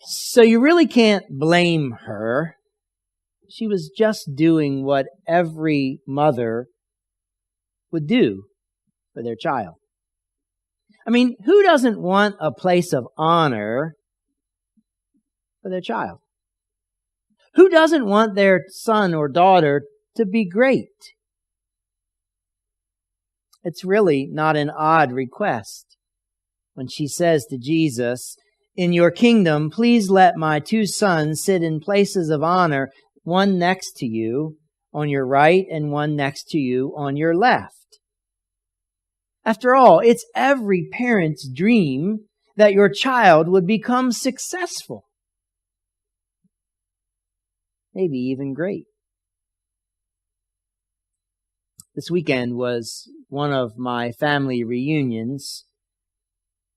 So you really can't blame her. She was just doing what every mother would do for their child. I mean, who doesn't want a place of honor for their child? Who doesn't want their son or daughter to be great? It's really not an odd request when she says to Jesus, "In your kingdom, please let my two sons sit in places of honor, one next to you on your right and one next to you on your left." After all, it's every parent's dream that your child would become successful, maybe even great. This weekend was one of my family reunions.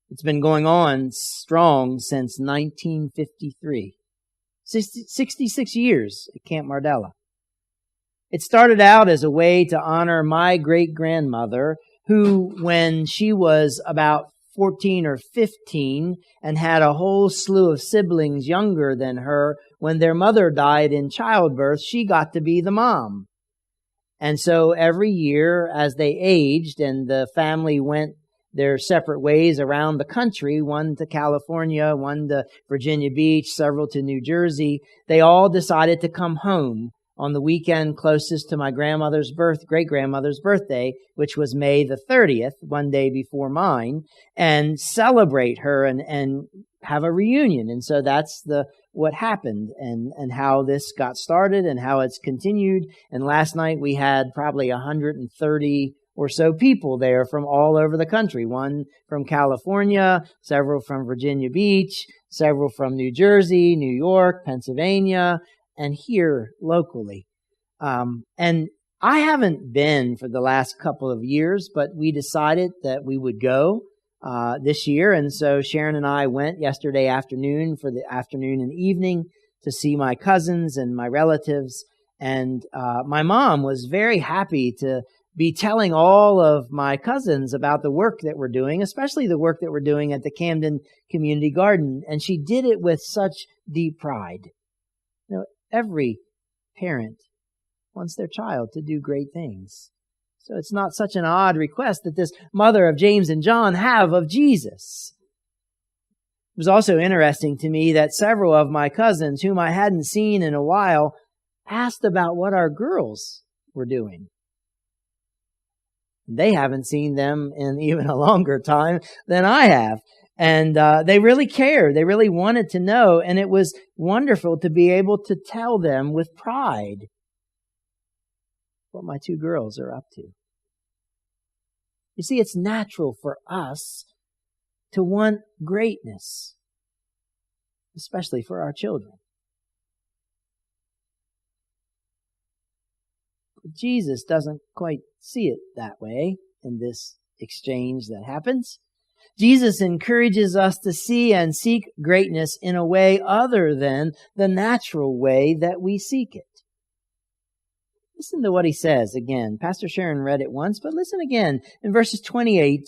It's been going on strong since 1953. 66 years at Camp Mardella. It started out as a way to honor my great-grandmother, who, when she was about 14 or 15 and had a whole slew of siblings younger than her, when their mother died in childbirth, she got to be the mom. And so every year as they aged and the family went their separate ways around the country, one to California, one to Virginia Beach, several to New Jersey, they all decided to come home on the weekend closest to my great-grandmother's birthday, which was May the 30th, one day before mine, and celebrate her and have a reunion. And so that's what happened and how this got started and how it's continued. And last night we had probably 130 or so people there from all over the country. One from California, several from Virginia Beach, several from New Jersey, New York, Pennsylvania, and here locally. And I haven't been for the last couple of years, but we decided that we would go this year. And so Sharon and I went yesterday afternoon for the afternoon and evening to see my cousins and my relatives. And my mom was very happy to be telling all of my cousins about the work that we're doing, especially the work that we're doing at the Camden Community Garden. And she did it with such deep pride. You know, every parent wants their child to do great things. So it's not such an odd request that this mother of James and John have of Jesus. It was also interesting to me that several of my cousins, whom I hadn't seen in a while, asked about what our girls were doing. They haven't seen them in even a longer time than I have. And they really cared. They really wanted to know. And it was wonderful to be able to tell them with pride what my two girls are up to. You see, it's natural for us to want greatness, especially for our children. But Jesus doesn't quite see it that way in this exchange that happens. Jesus encourages us to see and seek greatness in a way other than the natural way that we seek it. Listen to what he says again. Pastor Sharon read it once, but listen again in verses 25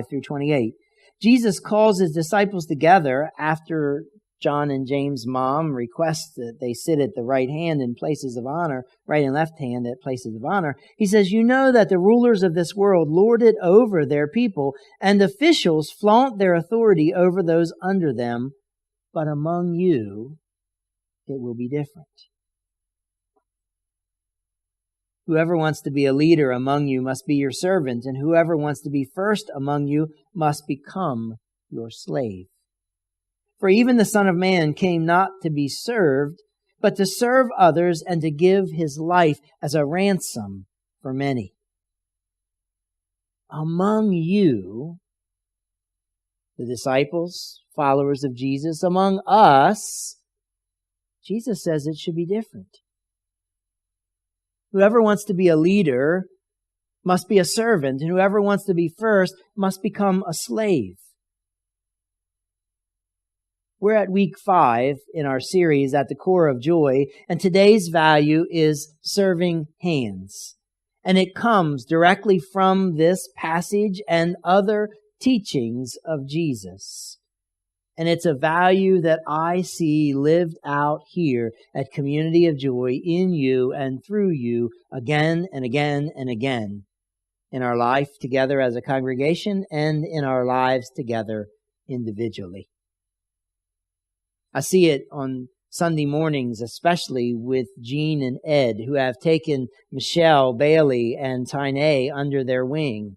through 28. Jesus calls his disciples together after John and James' mom requests that they sit at the right hand in places of honor, right and left hand at places of honor. He says, "You know that the rulers of this world lord it over their people, and officials flaunt their authority over those under them. But among you, it will be different. Whoever wants to be a leader among you must be your servant, and whoever wants to be first among you must become your slave. For even the Son of Man came not to be served, but to serve others and to give his life as a ransom for many." Among you, the disciples, followers of Jesus, among us, Jesus says it should be different. Whoever wants to be a leader must be a servant, and whoever wants to be first must become a slave. We're at week 5 in our series, At the Core of Joy, and today's value is serving hands. And it comes directly from this passage and other teachings of Jesus. And it's a value that I see lived out here at Community of Joy in you and through you again and again and again in our life together as a congregation and in our lives together individually. I see it on Sunday mornings, especially with Jean and Ed, who have taken Michelle, Bailey, and Tyne under their wing.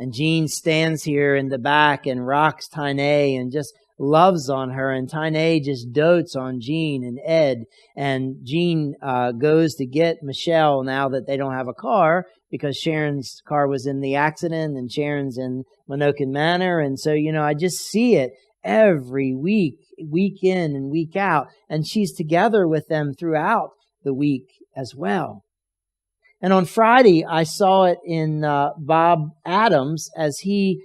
And Jean stands here in the back and rocks Tyne and just loves on her. And Tyne just dotes on Jean and Ed. And Jean goes to get Michelle now that they don't have a car because Sharon's car was in the accident and Sharon's in Minokan Manor. And so, I just see it every week, week in and week out. And she's together with them throughout the week as well. And on Friday, I saw it in Bob Adams as he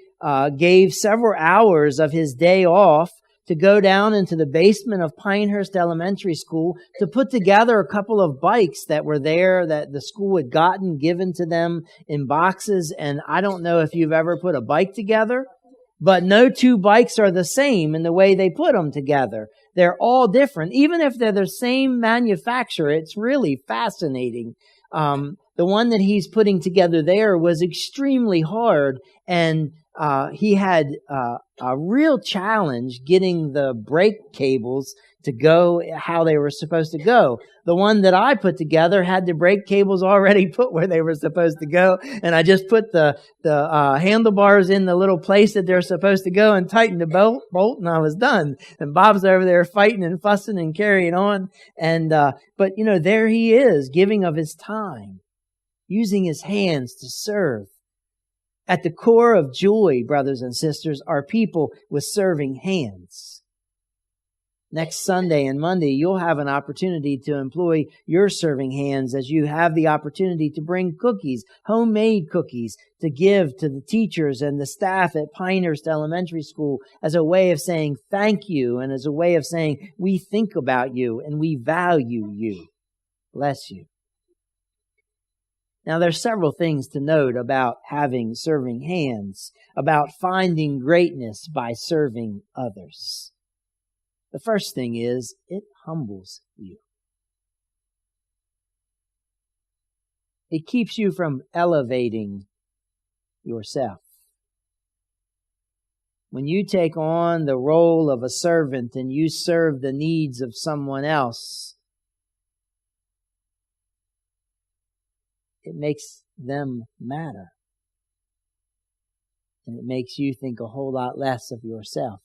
gave several hours of his day off to go down into the basement of Pinehurst Elementary School to put together a couple of bikes that were there that the school had given to them in boxes. And I don't know if you've ever put a bike together, but no two bikes are the same in the way they put them together. They're all different. Even if they're the same manufacturer, it's really fascinating. The one that he's putting together there was extremely hard, and he had a real challenge getting the brake cables to go how they were supposed to go. The one that I put together had the brake cables already put where they were supposed to go, and I just put the handlebars in the little place that they're supposed to go and tightened the bolt, and I was done. And Bob's over there fighting and fussing and carrying on, and but there he is, giving of his time, using his hands to serve. At the core of joy, brothers and sisters, are people with serving hands. Next Sunday and Monday, you'll have an opportunity to employ your serving hands as you have the opportunity to bring cookies, homemade cookies, to give to the teachers and the staff at Pinehurst Elementary School as a way of saying thank you and as a way of saying we think about you and we value you. Bless you. Now, there's several things to note about having serving hands, about finding greatness by serving others. The first thing is, it humbles you. It keeps you from elevating yourself. When you take on the role of a servant and you serve the needs of someone else, it makes them matter. And it makes you think a whole lot less of yourself.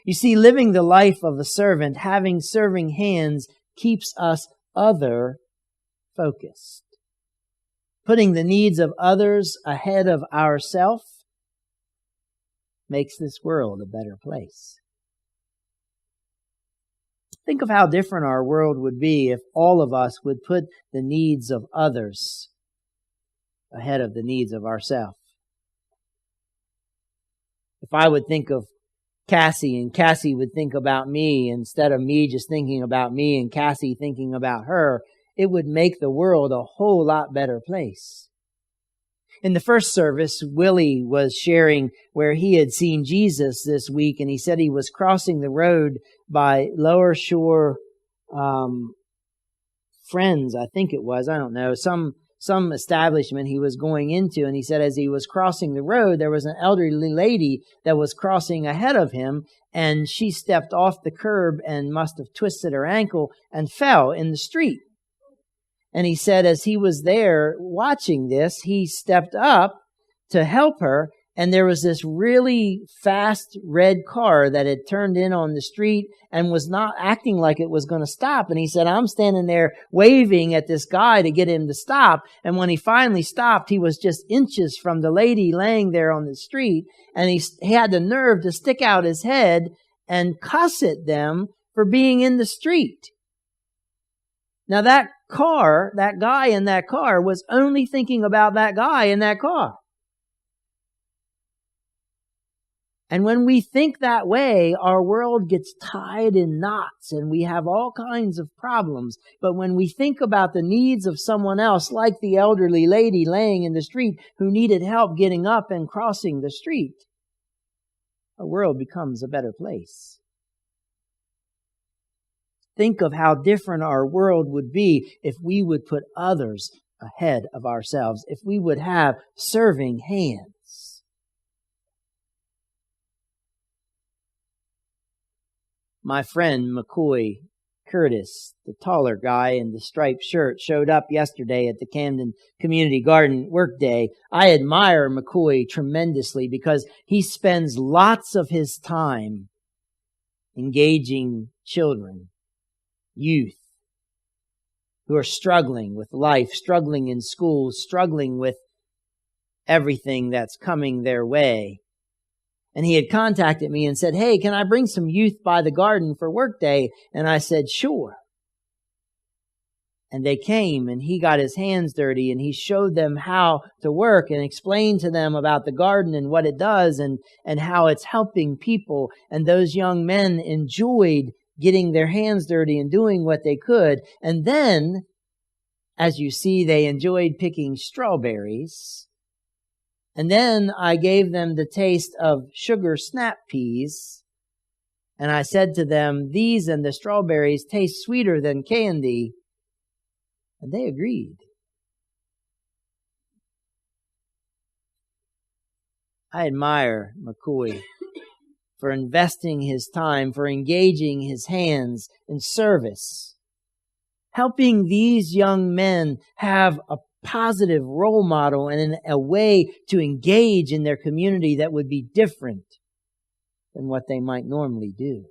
You see, living the life of a servant, having serving hands, keeps us other-focused. Putting the needs of others ahead of ourselves makes this world a better place. Think of how different our world would be if all of us would put the needs of others ahead of the needs of ourselves. If I would think of Cassie and Cassie would think about me instead of me just thinking about me and Cassie thinking about her, it would make the world a whole lot better place. In the first service, Willie was sharing where he had seen Jesus this week, and he said he was crossing the road by Lower Shore Friends, I think it was, I don't know, some establishment he was going into, and he said as he was crossing the road, there was an elderly lady that was crossing ahead of him, and she stepped off the curb and must have twisted her ankle and fell in the street. And he said as he was there watching this, he stepped up to help her, and there was this really fast red car that had turned in on the street and was not acting like it was going to stop. And he said, I'm standing there waving at this guy to get him to stop. And when he finally stopped, he was just inches from the lady laying there on the street. And he had the nerve to stick out his head and cuss at them for being in the street. Now that guy in that car was only thinking about that guy in that car. And when we think that way, our world gets tied in knots and we have all kinds of problems. But when we think about the needs of someone else, like the elderly lady laying in the street who needed help getting up and crossing the street, our world becomes a better place. Think of how different our world would be if we would put others ahead of ourselves, if we would have serving hands. My friend McCoy Curtis, the taller guy in the striped shirt, showed up yesterday at the Camden Community Garden workday. I admire McCoy tremendously because he spends lots of his time engaging children, youth, who are struggling with life, struggling in school, struggling with everything that's coming their way. And he had contacted me and said, "Hey, can I bring some youth by the garden for workday?" And I said, "Sure." And they came, and he got his hands dirty, and he showed them how to work and explained to them about the garden and what it does and how it's helping people. And those young men enjoyed getting their hands dirty and doing what they could. And then, as you see, they enjoyed picking strawberries. And then I gave them the taste of sugar snap peas. And I said to them, "These and the strawberries taste sweeter than candy." And they agreed. I admire McCoy for investing his time, for engaging his hands in service, helping these young men have a positive role model and a way to engage in their community that would be different than what they might normally do.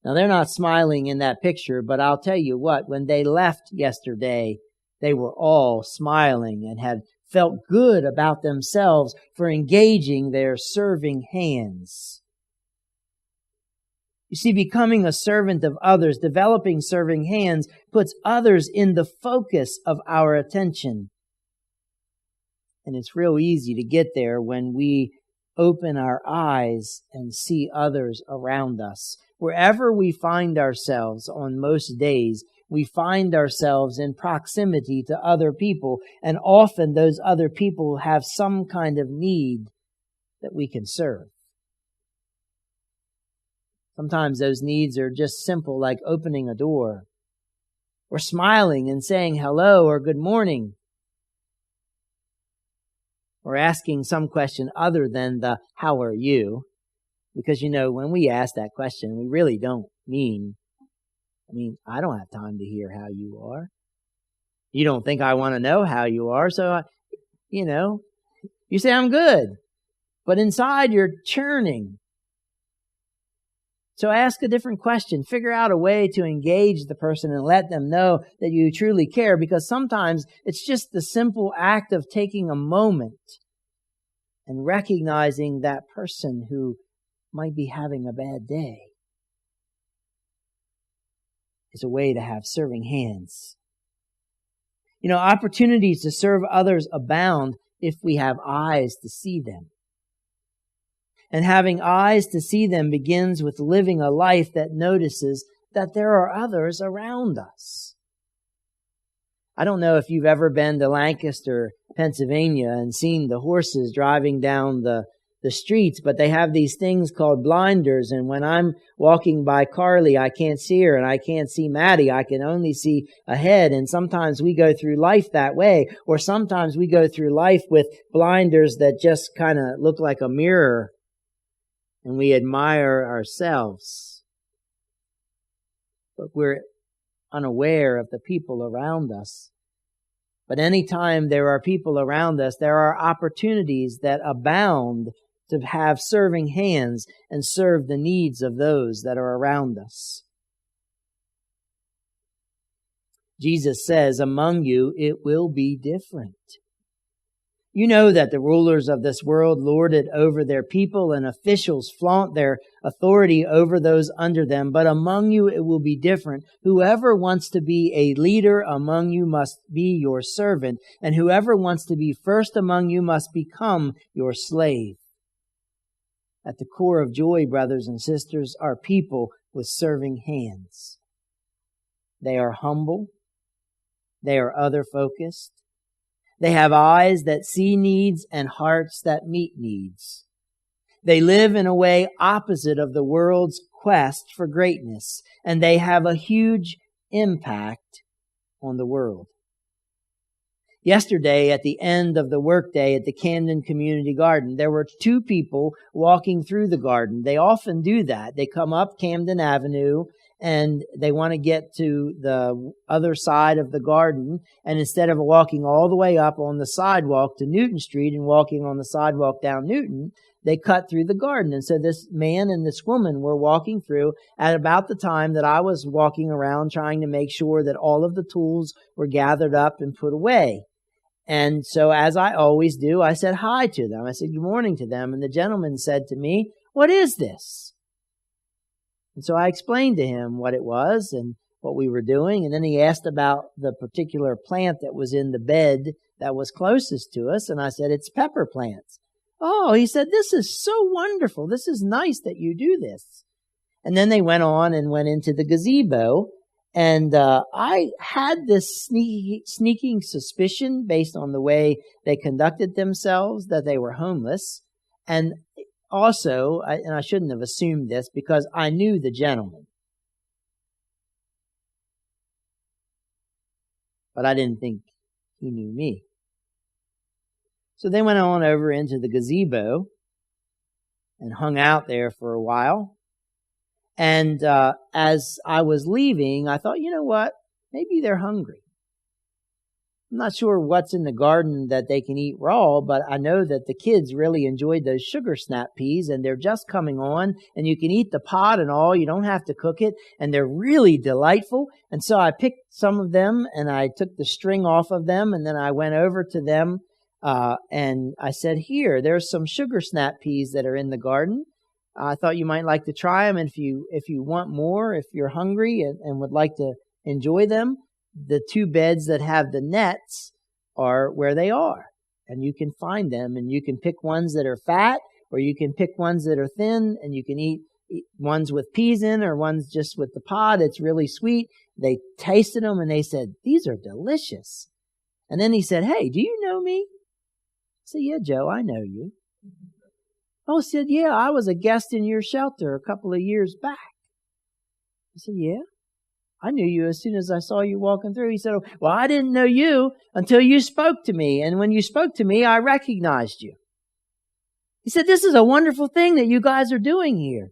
Now, they're not smiling in that picture, but I'll tell you what, when they left yesterday, they were all smiling and had felt good about themselves for engaging their serving hands. You see, becoming a servant of others, developing serving hands, puts others in the focus of our attention. And it's real easy to get there when we open our eyes and see others around us. Wherever we find ourselves on most days, we find ourselves in proximity to other people, and often those other people have some kind of need that we can serve. Sometimes those needs are just simple, like opening a door, or smiling and saying hello or good morning, or asking some question other than the "how are you?" Because, when we ask that question, we really don't mean, I don't have time to hear how you are. You don't think I want to know how you are, so, you say, "I'm good." But inside you're churning. So ask a different question. Figure out a way to engage the person and let them know that you truly care, because sometimes it's just the simple act of taking a moment and recognizing that person who might be having a bad day is a way to have serving hands. Opportunities to serve others abound if we have eyes to see them. And having eyes to see them begins with living a life that notices that there are others around us. I don't know if you've ever been to Lancaster, Pennsylvania, and seen the horses driving down the streets, but they have these things called blinders, and when I'm walking by Carly, I can't see her, and I can't see Maddie, I can only see ahead, and sometimes we go through life that way, or sometimes we go through life with blinders that just kind of look like a mirror, and we admire ourselves, but we're unaware of the people around us. But anytime there are people around us, there are opportunities that abound to have serving hands and serve the needs of those that are around us. Jesus says, "Among you it will be different." You know that the rulers of this world lord it over their people, and officials flaunt their authority over those under them. But among you it will be different. Whoever wants to be a leader among you must be your servant, and whoever wants to be first among you must become your slave. At the core of joy, brothers and sisters, are people with serving hands. They are humble. They are other-focused. They have eyes that see needs and hearts that meet needs. They live in a way opposite of the world's quest for greatness, and they have a huge impact on the world. Yesterday, at the end of the workday at the Camden Community Garden, there were 2 people walking through the garden. They often do that. They come up Camden Avenue and they want to get to the other side of the garden. And instead of walking all the way up on the sidewalk to Newton Street and walking on the sidewalk down Newton, they cut through the garden. And so this man and this woman were walking through at about the time that I was walking around trying to make sure that all of the tools were gathered up and put away. And so as I always do, I said hi to them. I said good morning to them. And the gentleman said to me, "What is this?" And so I explained to him what it was and what we were doing. And then he asked about the particular plant that was in the bed that was closest to us. And I said, "It's pepper plants." "Oh," he said, "this is so wonderful. This is nice that you do this." And then they went on and went into the gazebo. And I had this sneaking suspicion based on the way they conducted themselves that they were homeless. And also, and I shouldn't have assumed this because I knew the gentleman. But I didn't think he knew me. So they went on over into the gazebo and hung out there for a while. And as I was leaving, I thought, you know what? Maybe they're hungry. I'm not sure what's in the garden that they can eat raw, but I know that the kids really enjoyed those sugar snap peas, and they're just coming on, and you can eat the pod and all. You don't have to cook it, and they're really delightful. And so I picked some of them, and I took the string off of them, and then I went over to them, and I said, "Here, there's some sugar snap peas that are in the garden. I thought you might like to try them. And if you want more, if you're hungry and would like to enjoy them, the 2 beds that have the nets are where they are. And you can find them, and you can pick ones that are fat, or you can pick ones that are thin, and you can eat ones with peas in or ones just with the pod. It's really sweet." They tasted them and they said, "These are delicious." And then he said, "Hey, do you know me?" I said, "Yeah, Joe, I know you." "Oh," said, "Yeah, I was a guest in your shelter a couple of years back." I said, "Yeah, I knew you as soon as I saw you walking through." He said, "Well, I didn't know you until you spoke to me. And when you spoke to me, I recognized you." He said, "This is a wonderful thing that you guys are doing here."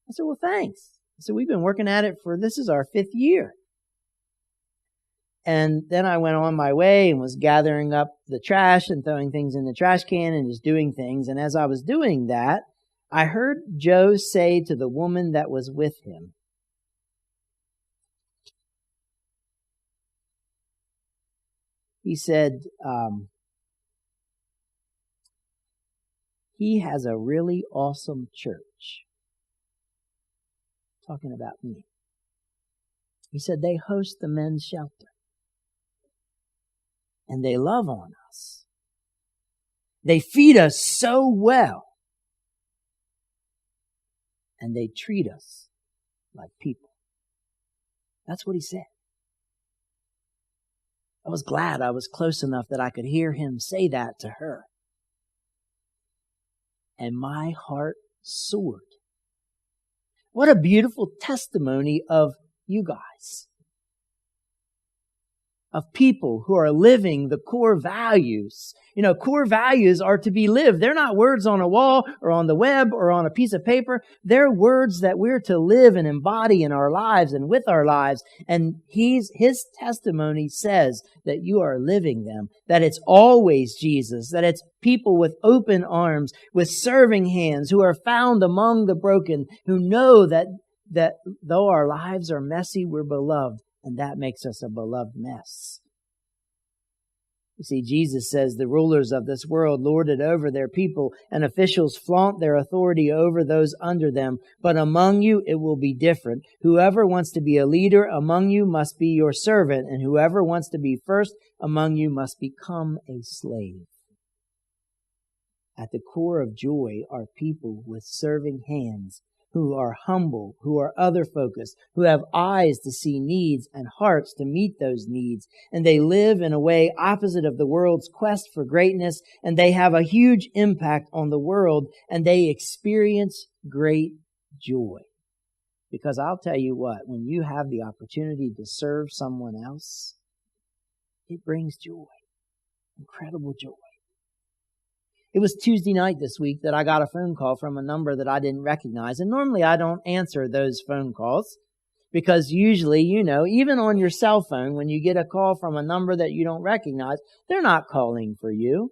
I said, "Well, thanks." I said, "We've been working at it this is our 5th year." And then I went on my way and was gathering up the trash and throwing things in the trash can and just doing things. And as I was doing that, I heard Joe say to the woman that was with him, he said, "He has a really awesome church." Talking about me. He said, "They host the men's shelter. And they love on us. They feed us so well. And they treat us like people." That's what he said. I was glad I was close enough that I could hear him say that to her. And my heart soared. What a beautiful testimony of you guys. Of people who are living the core values. You know, core values are to be lived. They're not words on a wall or on the web or on a piece of paper. They're words that we're to live and embody in our lives and with our lives. And his testimony says that you are living them, that it's always Jesus, that it's people with open arms, with serving hands, who are found among the broken, who know that though our lives are messy, we're beloved. And that makes us a beloved mess. You see, Jesus says the rulers of this world lord it over their people, and officials flaunt their authority over those under them. But among you, it will be different. Whoever wants to be a leader among you must be your servant, and whoever wants to be first among you must become a slave. At the core of joy are people with serving hands who are humble, who are other-focused, who have eyes to see needs and hearts to meet those needs. And they live in a way opposite of the world's quest for greatness, and they have a huge impact on the world, and they experience great joy. Because I'll tell you what, when you have the opportunity to serve someone else, it brings joy, incredible joy. It was Tuesday night this week that I got a phone call from a number that I didn't recognize. And normally I don't answer those phone calls because usually, even on your cell phone, when you get a call from a number that you don't recognize, they're not calling for you.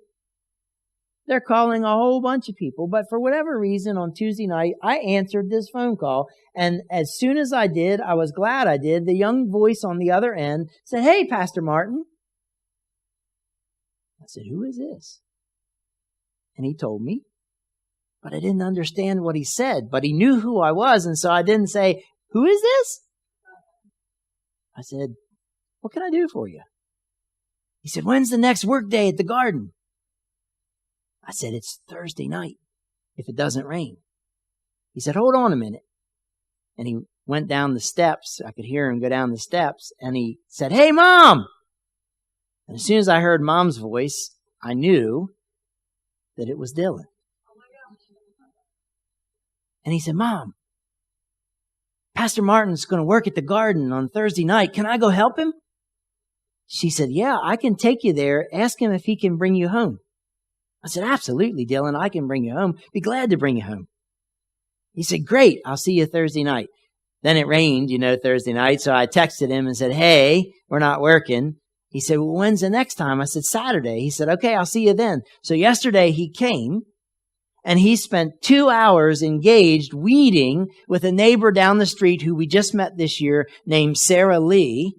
They're calling a whole bunch of people. But for whatever reason, on Tuesday night, I answered this phone call. And as soon as I did, I was glad I did. The young voice on the other end said, "Hey, Pastor Martin." I said, "Who is this?" And he told me, but I didn't understand what he said, but he knew who I was. And so I didn't say, "Who is this?" I said, "What can I do for you?" He said, "When's the next work day at the garden?" I said, "It's Thursday night, if it doesn't rain." He said, "Hold on a minute." And he went down the steps. I could hear him go down the steps. And he said, "Hey, Mom." And as soon as I heard Mom's voice, I knew that it was Dylan. And he said, "Mom, Pastor Martin's going to work at the garden on Thursday night. Can I go help him?" She said, "Yeah, I can take you there. Ask him if he can bring you home." I said, "Absolutely, Dylan. I can bring you home. Be glad to bring you home." He said, "Great. I'll see you Thursday night." Then it rained, Thursday night. So I texted him and said, "Hey, we're not working." He said, "Well, when's the next time?" I said, "Saturday." He said, "Okay, I'll see you then." So yesterday he came and he spent 2 hours engaged weeding with a neighbor down the street who we just met this year named Sarah Lee.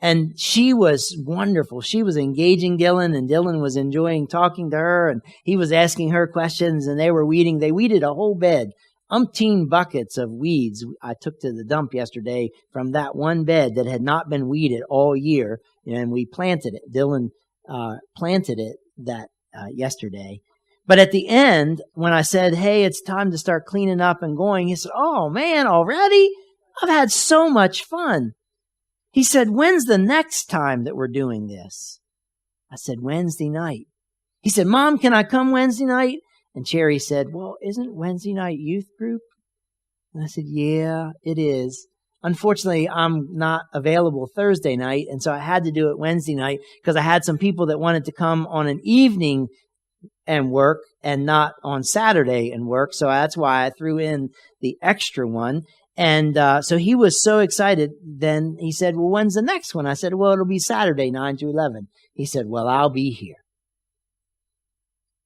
And she was wonderful. She was engaging Dylan, and Dylan was enjoying talking to her, and he was asking her questions, and they were weeding. They weeded a whole bed, umpteen buckets of weeds I took to the dump yesterday from that one bed that had not been weeded all year. And we planted it. Dylan planted it yesterday. But at the end, when I said, "Hey, it's time to start cleaning up and going," he said, "Oh, man, already? I've had so much fun." He said, "When's the next time that we're doing this?" I said, "Wednesday night." He said, "Mom, can I come Wednesday night?" And Cherry said, "Well, isn't Wednesday night youth group?" And I said, "Yeah, it is. Unfortunately, I'm not available Thursday night, and so I had to do it Wednesday night because I had some people that wanted to come on an evening and work and not on Saturday and work. So that's why I threw in the extra one. And so he was so excited. Then he said, "Well, when's the next one?" I said, "Well, it'll be Saturday, 9 to 11. He said, "Well, I'll be here."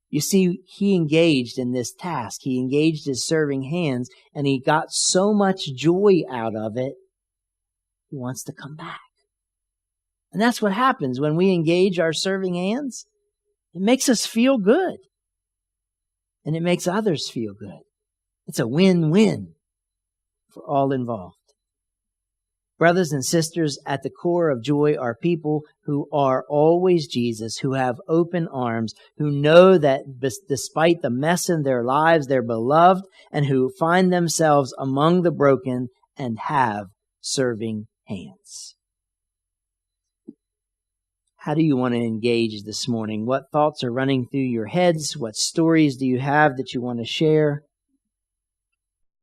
You see, he engaged in this task. He engaged his serving hands, and he got so much joy out of it, he wants to come back. And that's what happens when we engage our serving hands. It makes us feel good. And it makes others feel good. It's a win-win for all involved. Brothers and sisters, at the core of joy are people who are always Jesus, who have open arms, who know that despite the mess in their lives, they're beloved, and who find themselves among the broken and have serving hands. How do you want to engage this morning? What thoughts are running through your heads? What stories do you have that you want to share?